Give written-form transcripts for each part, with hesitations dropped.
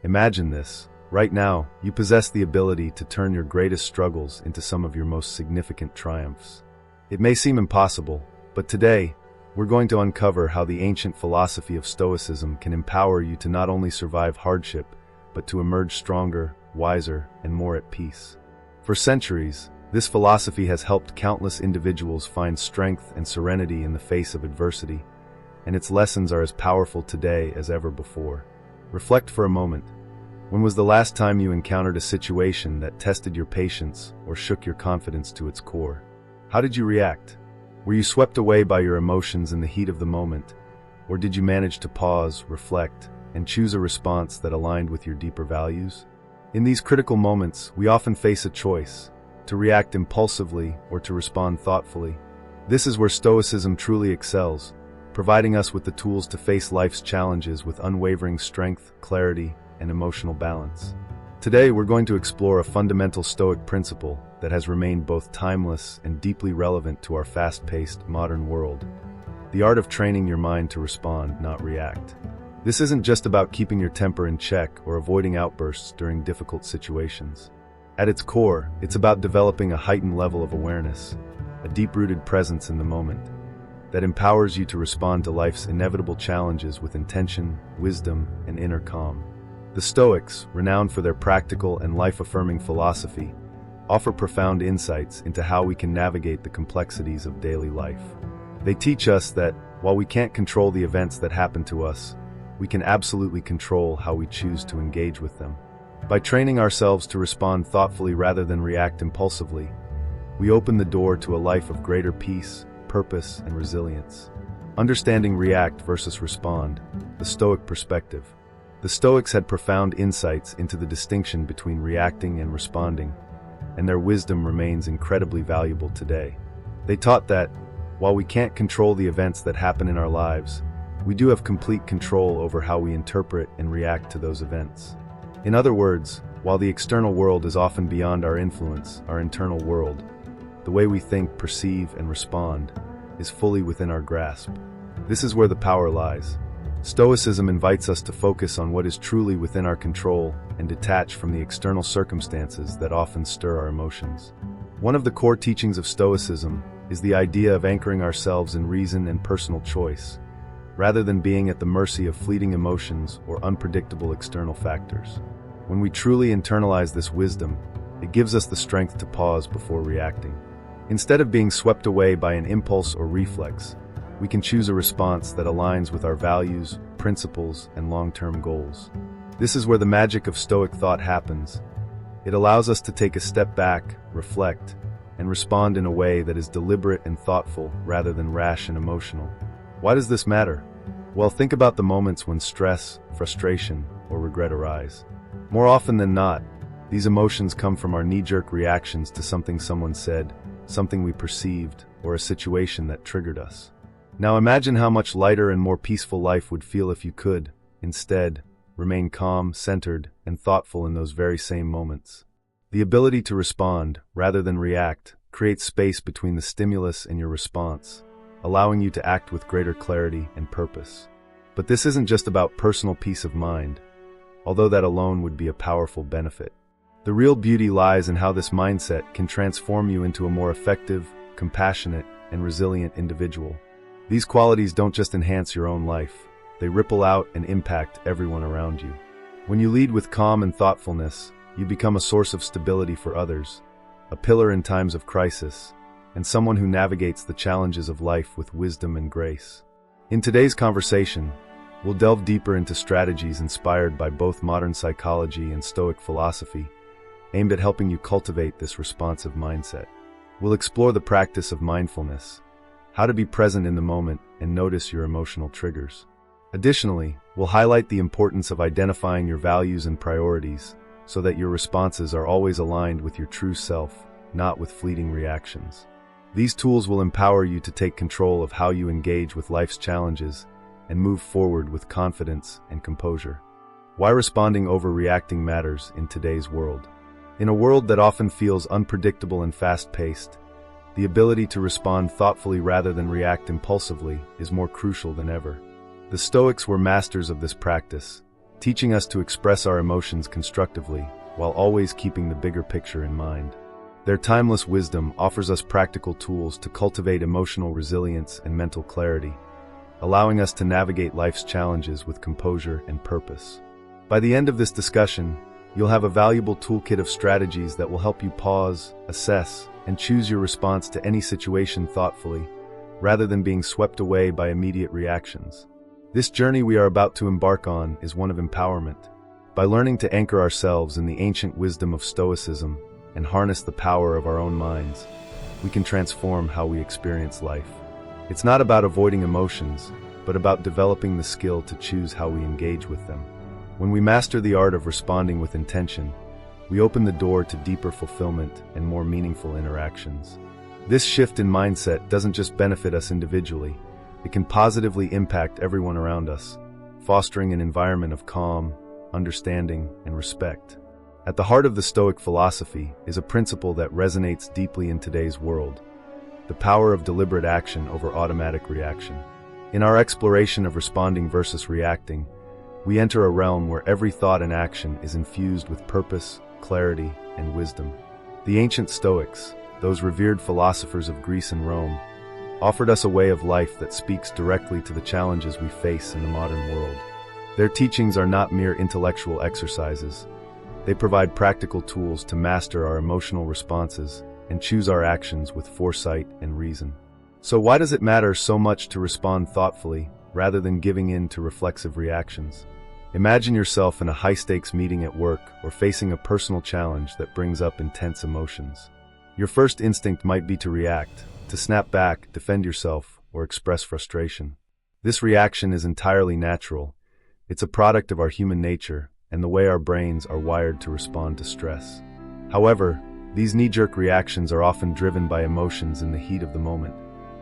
Imagine this. Right now, you possess the ability to turn your greatest struggles into some of your most significant triumphs. It may seem impossible, but today, we're going to uncover how the ancient philosophy of Stoicism can empower you to not only survive hardship, but to emerge stronger, wiser, and more at peace. For centuries, this philosophy has helped countless individuals find strength and serenity in the face of adversity, and its lessons are as powerful today as ever before. Reflect for a moment. When was the last time you encountered a situation that tested your patience or shook your confidence to its core? How did you react? Were you swept away by your emotions in the heat of the moment, or did you manage to pause, reflect, and choose a response that aligned with your deeper values? In these critical moments, we often face a choice: to react impulsively or to respond thoughtfully. This is where Stoicism truly excels, providing us with the tools to face life's challenges with unwavering strength, clarity, and emotional balance. Today, we're going to explore a fundamental Stoic principle that has remained both timeless and deeply relevant to our fast-paced modern world: the art of training your mind to respond, not react. This isn't just about keeping your temper in check or avoiding outbursts during difficult situations. At its core, it's about developing a heightened level of awareness, a deep-rooted presence in the moment, that empowers you to respond to life's inevitable challenges with intention, wisdom, and inner calm. The Stoics, renowned for their practical and life-affirming philosophy, offer profound insights into how we can navigate the complexities of daily life. They teach us that, while we can't control the events that happen to us, we can absolutely control how we choose to engage with them. By training ourselves to respond thoughtfully rather than react impulsively, we open the door to a life of greater peace, purpose, and resilience. Understanding react versus respond, the Stoic perspective. The Stoics had profound insights into the distinction between reacting and responding, and their wisdom remains incredibly valuable today. They taught that, while we can't control the events that happen in our lives, we do have complete control over how we interpret and react to those events. In other words, while the external world is often beyond our influence, our internal world, the way we think, perceive, and respond, is fully within our grasp. This is where the power lies. Stoicism invites us to focus on what is truly within our control and detach from the external circumstances that often stir our emotions. One of the core teachings of Stoicism is the idea of anchoring ourselves in reason and personal choice, rather than being at the mercy of fleeting emotions or unpredictable external factors. When we truly internalize this wisdom, it gives us the strength to pause before reacting. Instead of being swept away by an impulse or reflex, we can choose a response that aligns with our values, principles, and long-term goals. This is where the magic of Stoic thought happens. It allows us to take a step back, reflect, and respond in a way that is deliberate and thoughtful rather than rash and emotional. Why does this matter? Well, think about the moments when stress, frustration, or regret arise. More often than not, these emotions come from our knee-jerk reactions to something someone said, something we perceived, or a situation that triggered us. Now imagine how much lighter and more peaceful life would feel if you could, instead, remain calm, centered, and thoughtful in those very same moments. The ability to respond, rather than react, creates space between the stimulus and your response, allowing you to act with greater clarity and purpose. But this isn't just about personal peace of mind, although that alone would be a powerful benefit. The real beauty lies in how this mindset can transform you into a more effective, compassionate, and resilient individual. These qualities don't just enhance your own life, they ripple out and impact everyone around you. When you lead with calm and thoughtfulness, you become a source of stability for others, a pillar in times of crisis, and someone who navigates the challenges of life with wisdom and grace. In today's conversation, we'll delve deeper into strategies inspired by both modern psychology and Stoic philosophy, aimed at helping you cultivate this responsive mindset. We'll explore the practice of mindfulness, how to be present in the moment and notice your emotional triggers. Additionally, we'll highlight the importance of identifying your values and priorities so that your responses are always aligned with your true self, not with fleeting reactions. These tools will empower you to take control of how you engage with life's challenges and move forward with confidence and composure. Why responding over reacting matters in today's world. In a world that often feels unpredictable and fast-paced, the ability to respond thoughtfully rather than react impulsively is more crucial than ever. The Stoics were masters of this practice, teaching us to express our emotions constructively while always keeping the bigger picture in mind. Their timeless wisdom offers us practical tools to cultivate emotional resilience and mental clarity, allowing us to navigate life's challenges with composure and purpose. By the end of this discussion, you'll have a valuable toolkit of strategies that will help you pause, assess, and choose your response to any situation thoughtfully, rather than being swept away by immediate reactions. This journey we are about to embark on is one of empowerment. By learning to anchor ourselves in the ancient wisdom of Stoicism and harness the power of our own minds, we can transform how we experience life. It's not about avoiding emotions, but about developing the skill to choose how we engage with them. When we master the art of responding with intention, we open the door to deeper fulfillment and more meaningful interactions. This shift in mindset doesn't just benefit us individually, it can positively impact everyone around us, fostering an environment of calm, understanding, and respect. At the heart of the Stoic philosophy is a principle that resonates deeply in today's world: the power of deliberate action over automatic reaction. In our exploration of responding versus reacting, we enter a realm where every thought and action is infused with purpose, clarity, and wisdom. The ancient Stoics, those revered philosophers of Greece and Rome, offered us a way of life that speaks directly to the challenges we face in the modern world. Their teachings are not mere intellectual exercises. They provide practical tools to master our emotional responses and choose our actions with foresight and reason. So why does it matter so much to respond thoughtfully rather than giving in to reflexive reactions? Imagine yourself in a high-stakes meeting at work or facing a personal challenge that brings up intense emotions. Your first instinct might be to react, to snap back, defend yourself, or express frustration. This reaction is entirely natural. It's a product of our human nature and the way our brains are wired to respond to stress. However, these knee-jerk reactions are often driven by emotions in the heat of the moment,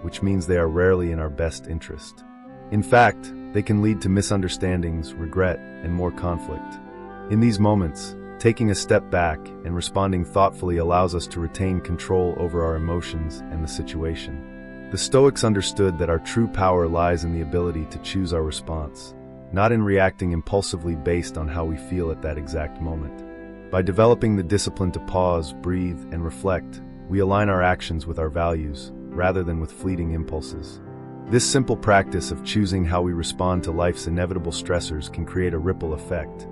which means they are rarely in our best interest. In fact, they can lead to misunderstandings, regret, and more conflict. In these moments, taking a step back and responding thoughtfully allows us to retain control over our emotions and the situation. The Stoics understood that our true power lies in the ability to choose our response, not in reacting impulsively based on how we feel at that exact moment. By developing the discipline to pause, breathe, and reflect, we align our actions with our values, rather than with fleeting impulses. This simple practice of choosing how we respond to life's inevitable stressors can create a ripple effect,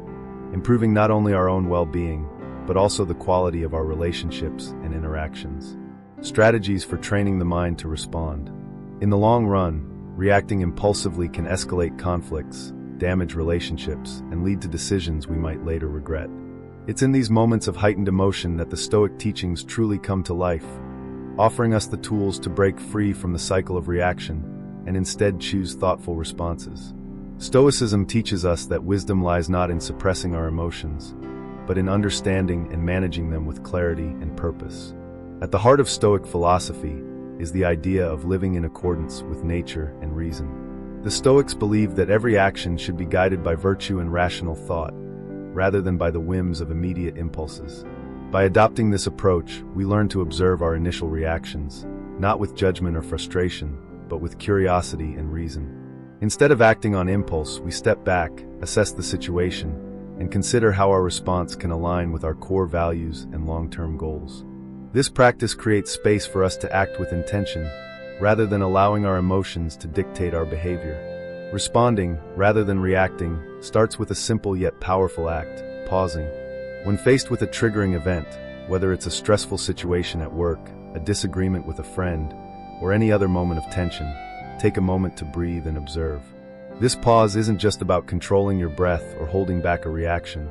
improving not only our own well-being, but also the quality of our relationships and interactions. Strategies for training the mind to respond. In the long run, reacting impulsively can escalate conflicts, damage relationships, and lead to decisions we might later regret. It's in these moments of heightened emotion that the Stoic teachings truly come to life, offering us the tools to break free from the cycle of reaction and instead choose thoughtful responses. Stoicism teaches us that wisdom lies not in suppressing our emotions, but in understanding and managing them with clarity and purpose. At the heart of Stoic philosophy is the idea of living in accordance with nature and reason. The Stoics believed that every action should be guided by virtue and rational thought, rather than by the whims of immediate impulses. By adopting this approach, we learn to observe our initial reactions, not with judgment or frustration, but with curiosity and reason. Instead of acting on impulse, we step back, assess the situation, and consider how our response can align with our core values and long-term goals. This practice creates space for us to act with intention, rather than allowing our emotions to dictate our behavior. Responding, rather than reacting, starts with a simple yet powerful act: pausing. When faced with a triggering event, whether it's a stressful situation at work, a disagreement with a friend, or any other moment of tension, take a moment to breathe and observe. This pause isn't just about controlling your breath or holding back a reaction.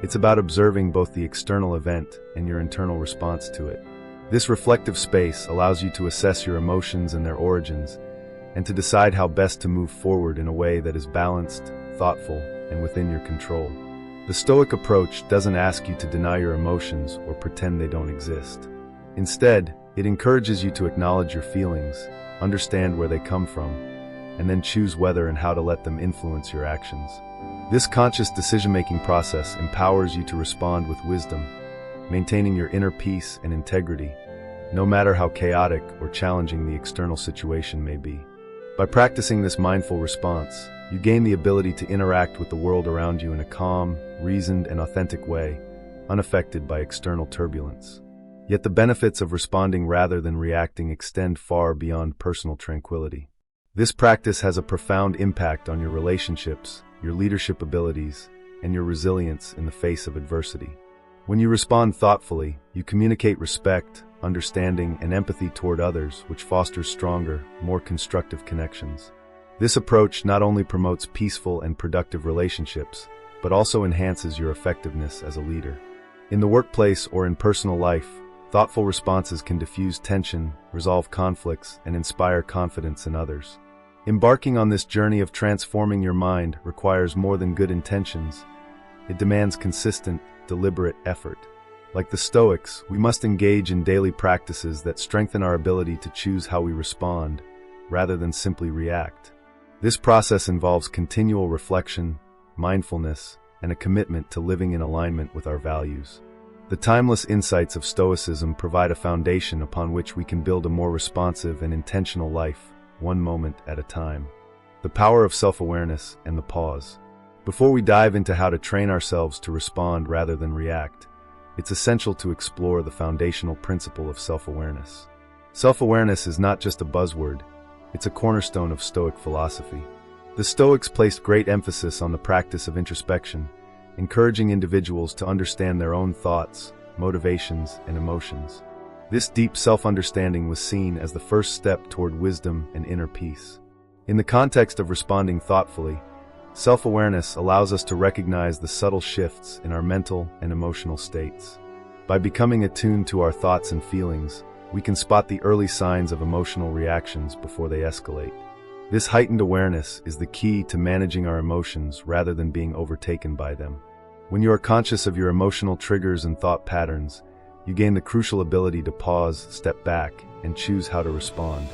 It's about observing both the external event and your internal response to it. This reflective space allows you to assess your emotions and their origins, and to decide how best to move forward in a way that is balanced, thoughtful, and within your control. The Stoic approach doesn't ask you to deny your emotions or pretend they don't exist. Instead, it encourages you to acknowledge your feelings, understand where they come from, and then choose whether and how to let them influence your actions. This conscious decision-making process empowers you to respond with wisdom, maintaining your inner peace and integrity, no matter how chaotic or challenging the external situation may be. By practicing this mindful response, You gain the ability to interact with the world around you in a calm, reasoned, and authentic way, unaffected by external turbulence. Yet the benefits of responding rather than reacting extend far beyond personal tranquility. This practice has a profound impact on your relationships, your leadership abilities, and your resilience in the face of adversity. When you respond thoughtfully, you communicate respect, understanding, and empathy toward others, which fosters stronger, more constructive connections. This approach not only promotes peaceful and productive relationships, but also enhances your effectiveness as a leader. In the workplace or in personal life, thoughtful responses can diffuse tension, resolve conflicts, and inspire confidence in others. Embarking on this journey of transforming your mind requires more than good intentions. It demands consistent, deliberate effort. Like the Stoics, we must engage in daily practices that strengthen our ability to choose how we respond, rather than simply react. This process involves continual reflection, mindfulness, and a commitment to living in alignment with our values. The timeless insights of Stoicism provide a foundation upon which we can build a more responsive and intentional life, one moment at a time. The power of self-awareness and the pause. Before we dive into how to train ourselves to respond rather than react, it's essential to explore the foundational principle of self-awareness. Self-awareness is not just a buzzword, it's a cornerstone of Stoic philosophy. The Stoics placed great emphasis on the practice of introspection, encouraging individuals to understand their own thoughts, motivations, and emotions. This deep self-understanding was seen as the first step toward wisdom and inner peace. In the context of responding thoughtfully, self-awareness allows us to recognize the subtle shifts in our mental and emotional states. By becoming attuned to our thoughts and feelings, we can spot the early signs of emotional reactions before they escalate. This heightened awareness is the key to managing our emotions rather than being overtaken by them. When you are conscious of your emotional triggers and thought patterns, you gain the crucial ability to pause, step back, and choose how to respond.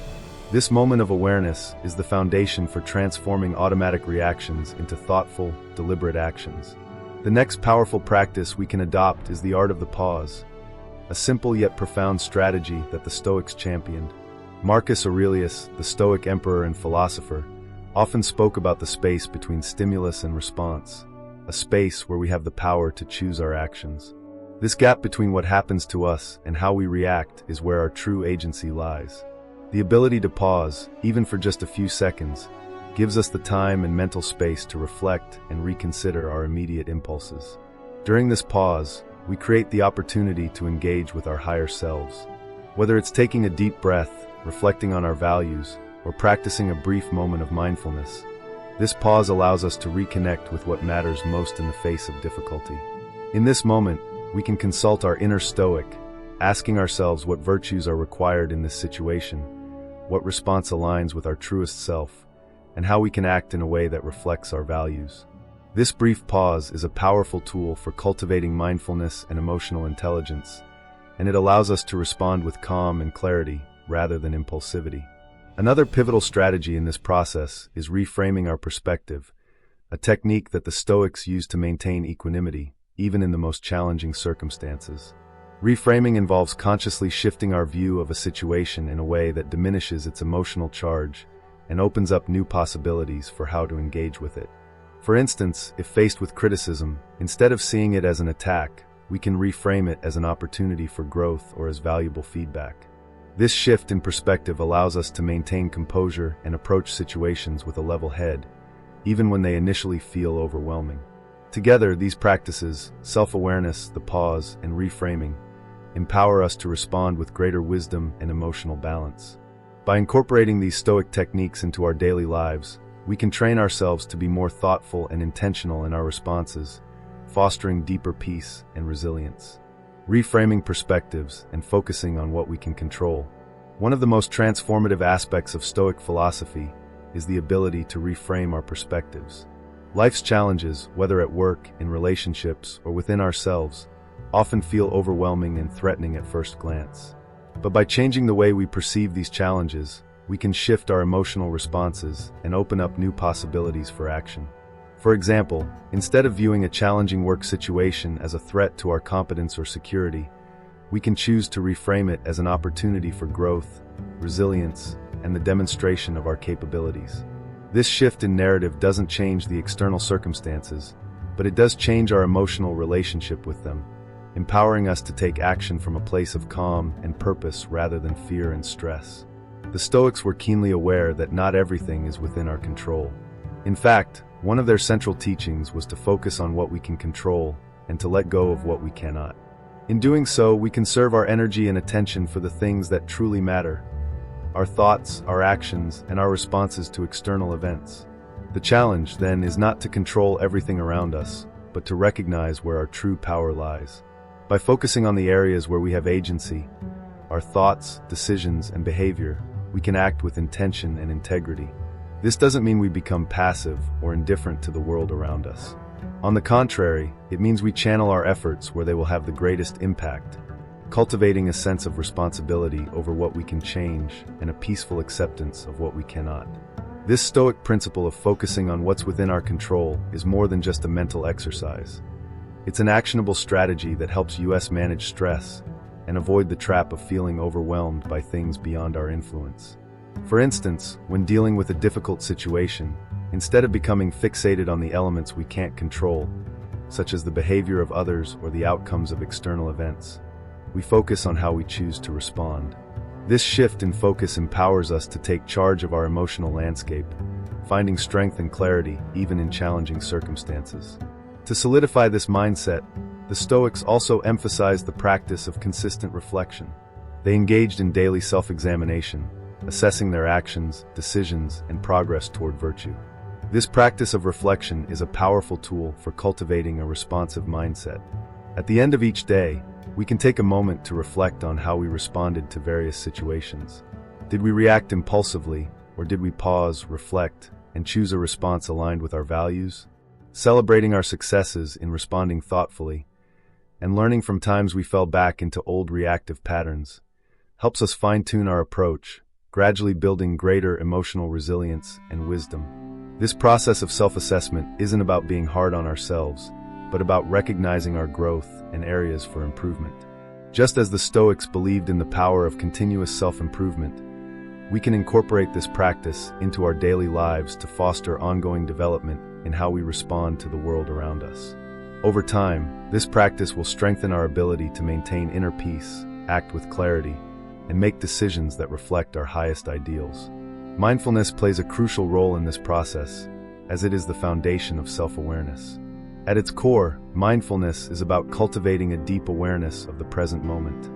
This moment of awareness is the foundation for transforming automatic reactions into thoughtful, deliberate actions. The next powerful practice we can adopt is the art of the pause, a simple yet profound strategy that the Stoics championed. Marcus Aurelius, the Stoic emperor and philosopher, often spoke about the space between stimulus and response, a space where we have the power to choose our actions. This gap between what happens to us and how we react is where our true agency lies. The ability to pause, even for just a few seconds, gives us the time and mental space to reflect and reconsider our immediate impulses. During this pause, we create the opportunity to engage with our higher selves. Whether it's taking a deep breath, reflecting on our values, or practicing a brief moment of mindfulness, this pause allows us to reconnect with what matters most in the face of difficulty. In this moment, we can consult our inner Stoic, asking ourselves what virtues are required in this situation, what response aligns with our truest self, and how we can act in a way that reflects our values. This brief pause is a powerful tool for cultivating mindfulness and emotional intelligence, and it allows us to respond with calm and clarity rather than impulsivity. Another pivotal strategy in this process is reframing our perspective, a technique that the Stoics used to maintain equanimity, even in the most challenging circumstances. Reframing involves consciously shifting our view of a situation in a way that diminishes its emotional charge and opens up new possibilities for how to engage with it. For instance, if faced with criticism, instead of seeing it as an attack, we can reframe it as an opportunity for growth or as valuable feedback. This shift in perspective allows us to maintain composure and approach situations with a level head, even when they initially feel overwhelming. Together, these practices, self-awareness, the pause, and reframing, empower us to respond with greater wisdom and emotional balance. By incorporating these Stoic techniques into our daily lives, we can train ourselves to be more thoughtful and intentional in our responses, fostering deeper peace and resilience. Reframing perspectives and focusing on what we can control. One of the most transformative aspects of Stoic philosophy is the ability to reframe our perspectives. Life's challenges, whether at work, in relationships, or within ourselves, often feel overwhelming and threatening at first glance. But by changing the way we perceive these challenges, we can shift our emotional responses and open up new possibilities for action. For example, instead of viewing a challenging work situation as a threat to our competence or security, we can choose to reframe it as an opportunity for growth, resilience, and the demonstration of our capabilities. This shift in narrative doesn't change the external circumstances, but it does change our emotional relationship with them, empowering us to take action from a place of calm and purpose rather than fear and stress. The Stoics were keenly aware that not everything is within our control. In fact, one of their central teachings was to focus on what we can control and to let go of what we cannot. In doing so, we conserve our energy and attention for the things that truly matter: our thoughts, our actions, and our responses to external events. The challenge, then, is not to control everything around us, but to recognize where our true power lies. By focusing on the areas where we have agency, our thoughts, decisions, and behavior, we can act with intention and integrity. This doesn't mean we become passive or indifferent to the world around us. On the contrary, it means we channel our efforts where they will have the greatest impact, cultivating a sense of responsibility over what we can change and a peaceful acceptance of what we cannot. This Stoic principle of focusing on what's within our control is more than just a mental exercise. It's an actionable strategy that helps us manage stress and avoid the trap of feeling overwhelmed by things beyond our influence. For instance, when dealing with a difficult situation, instead of becoming fixated on the elements we can't control, such as the behavior of others or the outcomes of external events, we focus on how we choose to respond. This shift in focus empowers us to take charge of our emotional landscape, finding strength and clarity even in challenging circumstances. To solidify this mindset, the Stoics also emphasized the practice of consistent reflection. They engaged in daily self-examination, assessing their actions, decisions, and progress toward virtue. This practice of reflection is a powerful tool for cultivating a responsive mindset. At the end of each day, we can take a moment to reflect on how we responded to various situations. Did we react impulsively, or did we pause, reflect, and choose a response aligned with our values? Celebrating our successes in responding thoughtfully and learning from times we fell back into old reactive patterns helps us fine-tune our approach, gradually building greater emotional resilience and wisdom. This process of self-assessment isn't about being hard on ourselves, but about recognizing our growth and areas for improvement. Just as the Stoics believed in the power of continuous self-improvement, we can incorporate this practice into our daily lives to foster ongoing development in how we respond to the world around us. Over time, this practice will strengthen our ability to maintain inner peace, act with clarity, and make decisions that reflect our highest ideals. Mindfulness plays a crucial role in this process, as it is the foundation of self-awareness. At its core, mindfulness is about cultivating a deep awareness of the present moment.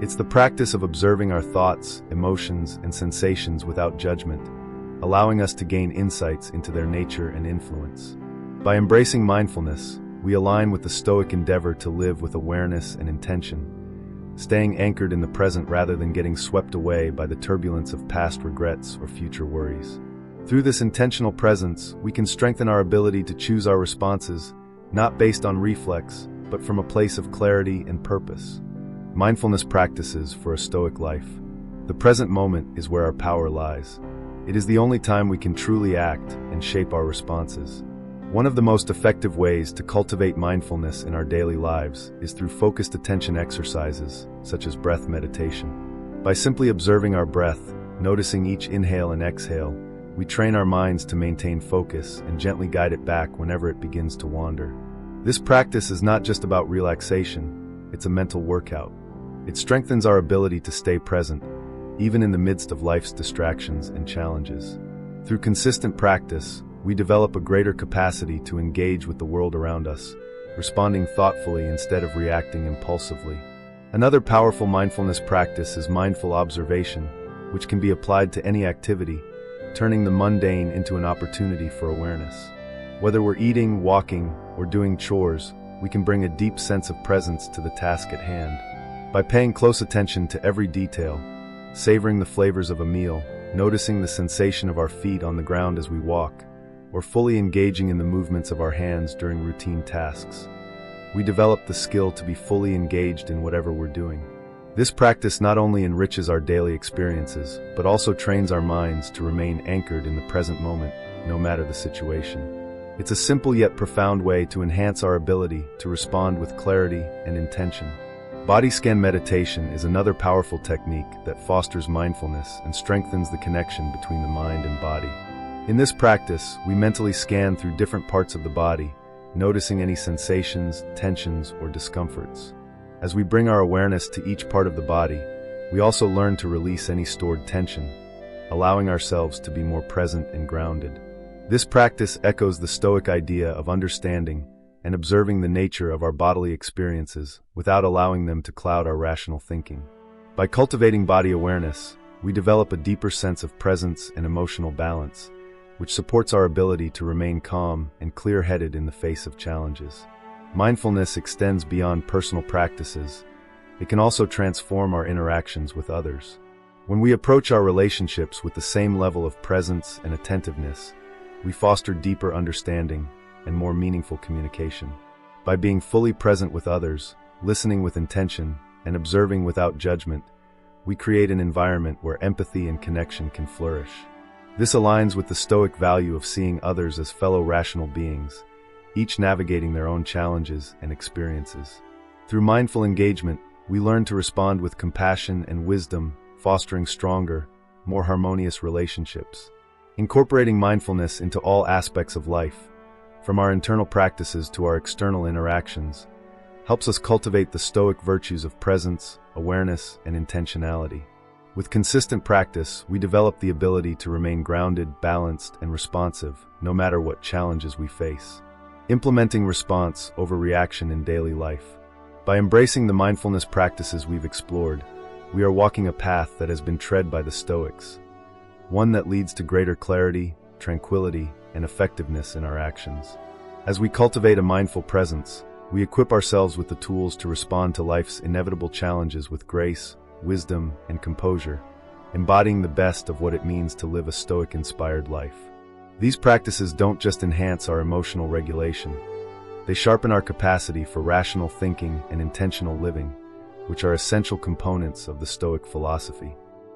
It's the practice of observing our thoughts, emotions, and sensations without judgment, allowing us to gain insights into their nature and influence. By embracing mindfulness, we align with the Stoic endeavor to live with awareness and intention, staying anchored in the present rather than getting swept away by the turbulence of past regrets or future worries. Through this intentional presence, we can strengthen our ability to choose our responses, not based on reflex, but from a place of clarity and purpose. Mindfulness practices for a Stoic life. The present moment is where our power lies. It is the only time we can truly act and shape our responses. One of the most effective ways to cultivate mindfulness in our daily lives is through focused attention exercises, such as breath meditation. By simply observing our breath, noticing each inhale and exhale, we train our minds to maintain focus and gently guide it back whenever it begins to wander. This practice is not just about relaxation, it's a mental workout. It strengthens our ability to stay present, even in the midst of life's distractions and challenges. Through consistent practice, we develop a greater capacity to engage with the world around us, responding thoughtfully instead of reacting impulsively. Another powerful mindfulness practice is mindful observation, which can be applied to any activity, turning the mundane into an opportunity for awareness. Whether we're eating, walking, or doing chores, we can bring a deep sense of presence to the task at hand. By paying close attention to every detail, savoring the flavors of a meal, noticing the sensation of our feet on the ground as we walk, or fully engaging in the movements of our hands during routine tasks, we develop the skill to be fully engaged in whatever we're doing. This practice not only enriches our daily experiences, but also trains our minds to remain anchored in the present moment, no matter the situation. It's a simple yet profound way to enhance our ability to respond with clarity and intention. Body scan meditation is another powerful technique that fosters mindfulness and strengthens the connection between the mind and body. In this practice, we mentally scan through different parts of the body, noticing any sensations, tensions, or discomforts. As we bring our awareness to each part of the body, we also learn to release any stored tension, allowing ourselves to be more present and grounded. This practice echoes the Stoic idea of understanding and observing the nature of our bodily experiences without allowing them to cloud our rational thinking. By cultivating body awareness, we develop a deeper sense of presence and emotional balance, which supports our ability to remain calm and clear-headed in the face of challenges. Mindfulness extends beyond personal practices. It can also transform our interactions with others. When we approach our relationships with the same level of presence and attentiveness, we foster deeper understanding and more meaningful communication. By being fully present with others, listening with intention, and observing without judgment, we create an environment where empathy and connection can flourish. This aligns with the Stoic value of seeing others as fellow rational beings, each navigating their own challenges and experiences. Through mindful engagement, we learn to respond with compassion and wisdom, fostering stronger, more harmonious relationships. Incorporating mindfulness into all aspects of life, from our internal practices to our external interactions, helps us cultivate the Stoic virtues of presence, awareness, and intentionality. With consistent practice, we develop the ability to remain grounded, balanced, and responsive, no matter what challenges we face. Implementing response over reaction in daily life. By embracing the mindfulness practices we've explored, we are walking a path that has been tread by the Stoics, one that leads to greater clarity, tranquility, and effectiveness in our actions. As we cultivate a mindful presence, we equip ourselves with the tools to respond to life's inevitable challenges with grace, wisdom, and composure, embodying the best of what it means to live a Stoic-inspired life. These practices don't just enhance our emotional regulation, they sharpen our capacity for rational thinking and intentional living, which are essential components of the Stoic philosophy.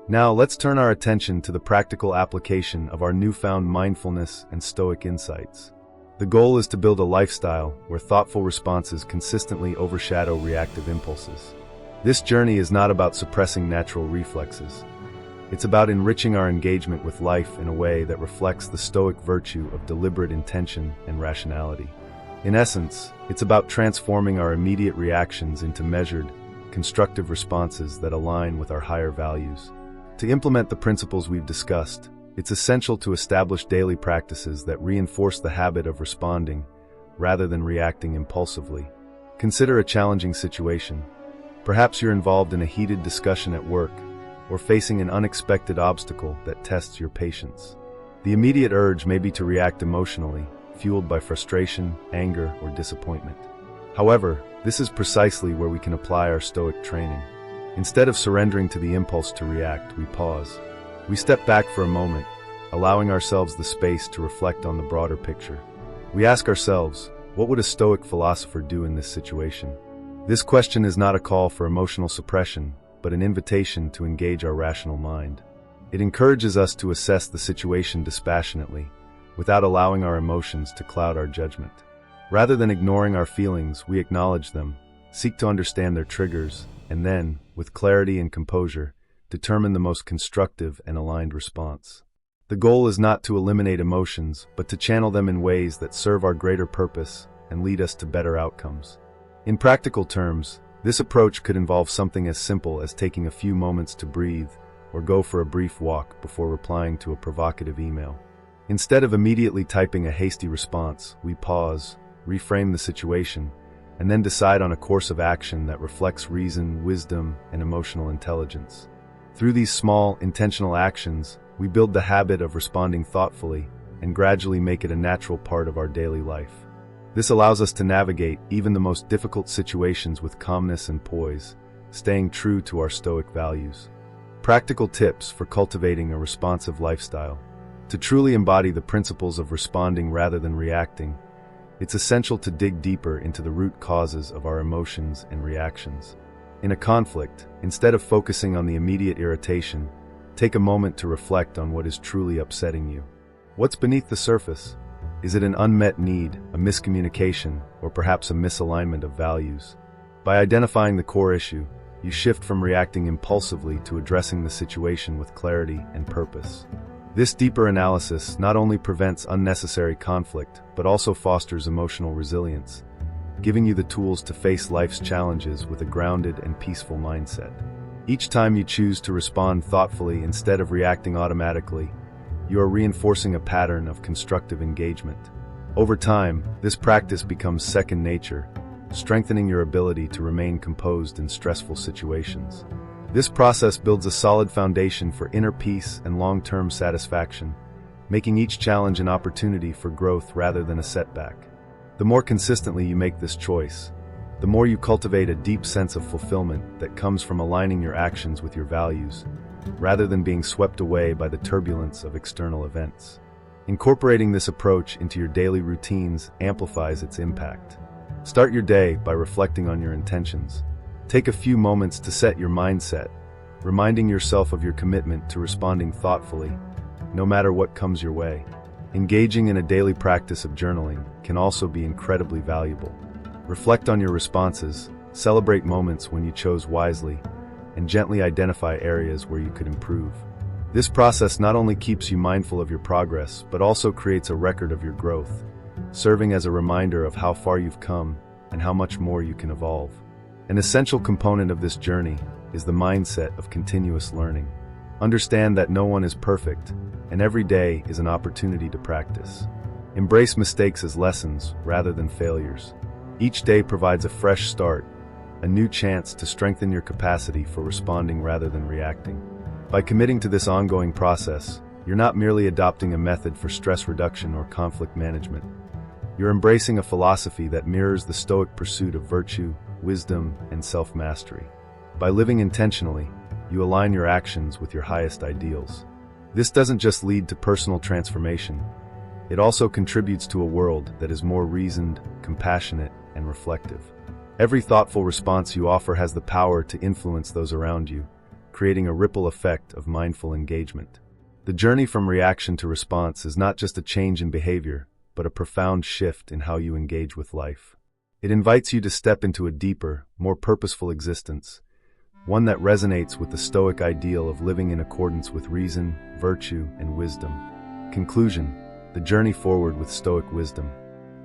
Now, let's turn our attention to the practical application of our newfound mindfulness and Stoic insights. The goal is to build a lifestyle where thoughtful responses consistently overshadow reactive impulses. This journey is not about suppressing natural reflexes. It's about enriching our engagement with life in a way that reflects the Stoic virtue of deliberate intention and rationality. In essence, it's about transforming our immediate reactions into measured, constructive responses that align with our higher values. To implement the principles we've discussed, it's essential to establish daily practices that reinforce the habit of responding rather than reacting impulsively. Consider a challenging situation. Perhaps you're involved in a heated discussion at work, or facing an unexpected obstacle that tests your patience. The immediate urge may be to react emotionally, fueled by frustration, anger, or disappointment. However, this is precisely where we can apply our Stoic training. Instead of surrendering to the impulse to react, we pause. We step back for a moment, allowing ourselves the space to reflect on the broader picture. We ask ourselves, what would a Stoic philosopher do in this situation? This question is not a call for emotional suppression, but an invitation to engage our rational mind. It encourages us to assess the situation dispassionately, without allowing our emotions to cloud our judgment. Rather than ignoring our feelings, we acknowledge them, seek to understand their triggers, and then, with clarity and composure, determine the most constructive and aligned response. The goal is not to eliminate emotions, but to channel them in ways that serve our greater purpose and lead us to better outcomes. In practical terms, this approach could involve something as simple as taking a few moments to breathe or go for a brief walk before replying to a provocative email. Instead of immediately typing a hasty response, we pause, reframe the situation, and then decide on a course of action that reflects reason, wisdom, and emotional intelligence. Through these small, intentional actions, we build the habit of responding thoughtfully and gradually make it a natural part of our daily life. This allows us to navigate even the most difficult situations with calmness and poise, staying true to our Stoic values. Practical tips for cultivating a responsive lifestyle. To truly embody the principles of responding rather than reacting, it's essential to dig deeper into the root causes of our emotions and reactions. In a conflict, instead of focusing on the immediate irritation, take a moment to reflect on what is truly upsetting you. What's beneath the surface? Is it an unmet need, a miscommunication, or perhaps a misalignment of values? By identifying the core issue, you shift from reacting impulsively to addressing the situation with clarity and purpose. This deeper analysis not only prevents unnecessary conflict, but also fosters emotional resilience, giving you the tools to face life's challenges with a grounded and peaceful mindset. Each time you choose to respond thoughtfully instead of reacting automatically, you are reinforcing a pattern of constructive engagement. Over time, this practice becomes second nature, strengthening your ability to remain composed in stressful situations. This process builds a solid foundation for inner peace and long-term satisfaction, making each challenge an opportunity for growth rather than a setback. The more consistently you make this choice, the more you cultivate a deep sense of fulfillment that comes from aligning your actions with your values, rather than being swept away by the turbulence of external events. Incorporating this approach into your daily routines amplifies its impact. Start your day by reflecting on your intentions. Take a few moments to set your mindset, reminding yourself of your commitment to responding thoughtfully, no matter what comes your way. Engaging in a daily practice of journaling can also be incredibly valuable. Reflect on your responses, celebrate moments when you chose wisely, and gently identify areas where you could improve. This process not only keeps you mindful of your progress, but also creates a record of your growth, serving as a reminder of how far you've come and how much more you can evolve. An essential component of this journey is the mindset of continuous learning. Understand that no one is perfect, and every day is an opportunity to practice. Embrace mistakes as lessons rather than failures. Each day provides a fresh start, a new chance to strengthen your capacity for responding rather than reacting. By committing to this ongoing process, you're not merely adopting a method for stress reduction or conflict management. You're embracing a philosophy that mirrors the Stoic pursuit of virtue, wisdom, and self-mastery. By living intentionally, you align your actions with your highest ideals. This doesn't just lead to personal transformation, it also contributes to a world that is more reasoned, compassionate, and reflective. Every thoughtful response you offer has the power to influence those around you, creating a ripple effect of mindful engagement. The journey from reaction to response is not just a change in behavior, but a profound shift in how you engage with life. It invites you to step into a deeper, more purposeful existence, one that resonates with the Stoic ideal of living in accordance with reason, virtue, and wisdom. Conclusion: the journey forward with Stoic wisdom.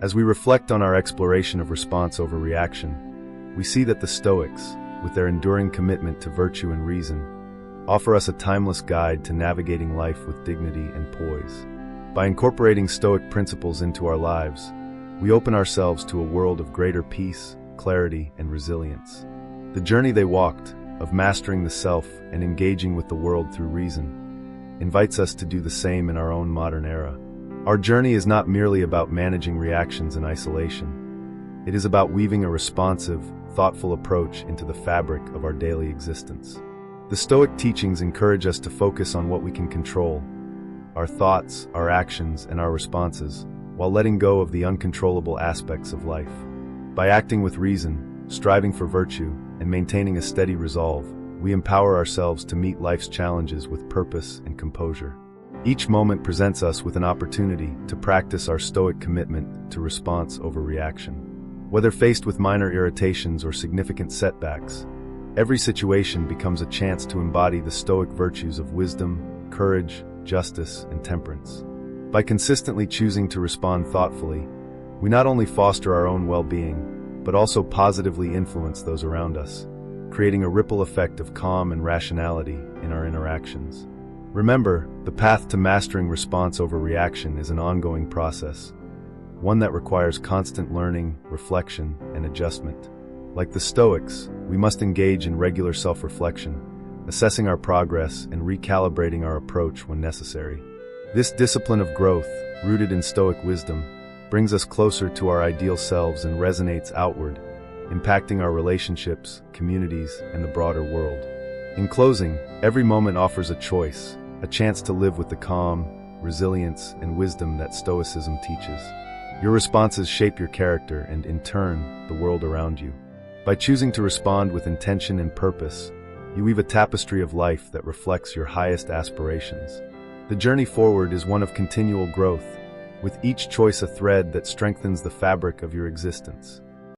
As we reflect on our exploration of response over reaction, we see that the Stoics, with their enduring commitment to virtue and reason, offer us a timeless guide to navigating life with dignity and poise. By incorporating Stoic principles into our lives, we open ourselves to a world of greater peace, clarity, and resilience. The journey they walked, of mastering the self and engaging with the world through reason, invites us to do the same in our own modern era. Our journey is not merely about managing reactions in isolation. It is about weaving a responsive, thoughtful approach into the fabric of our daily existence. The Stoic teachings encourage us to focus on what we can control, our thoughts, our actions, and our responses, while letting go of the uncontrollable aspects of life. By acting with reason, striving for virtue, and maintaining a steady resolve, we empower ourselves to meet life's challenges with purpose and composure. Each moment presents us with an opportunity to practice our Stoic commitment to response over reaction. Whether faced with minor irritations or significant setbacks, every situation becomes a chance to embody the Stoic virtues of wisdom, courage, justice, and temperance. By consistently choosing to respond thoughtfully, we not only foster our own well-being, but also positively influence those around us, creating a ripple effect of calm and rationality in our interactions. Remember, the path to mastering response over reaction is an ongoing process, one that requires constant learning, reflection, and adjustment. Like the Stoics, we must engage in regular self-reflection, assessing our progress and recalibrating our approach when necessary. This discipline of growth, rooted in Stoic wisdom, brings us closer to our ideal selves and resonates outward, impacting our relationships, communities, and the broader world. In closing, every moment offers a choice, a chance to live with the calm, resilience, and wisdom that Stoicism teaches. Your responses shape your character and, in turn, the world around you. By choosing to respond with intention and purpose, you weave a tapestry of life that reflects your highest aspirations. The journey forward is one of continual growth, with each choice a thread that strengthens the fabric of your existence.